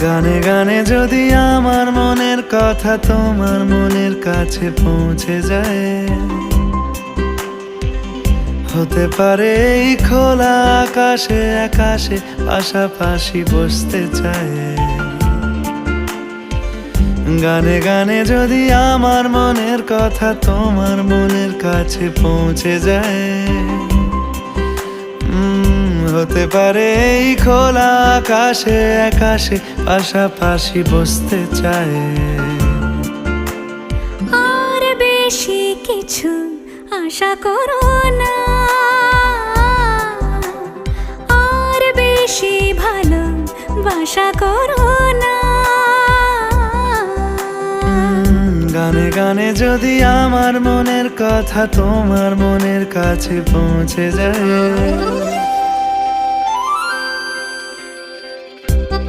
গানে গানে যদি আমার মনের কথা তোমার মনের কাছে পৌঁছে যায়, হতে পারে এই খোলা আকাশে আকাশে পাশাপাশি বসতে চায়। গানে গানে যদি আমার মনের কথা তোমার মনের কাছে পৌঁছে যায়, হতে পারে এই খোলা আকাশে আকাশে পাশাপাশি বসতে চায়। আর বেশি কিছু আশা করো না, আর বেশি ভালোবাসা করো না। গানে গানে যদি আমার মনের কথা তোমার মনের কাছে পৌঁছে যায়,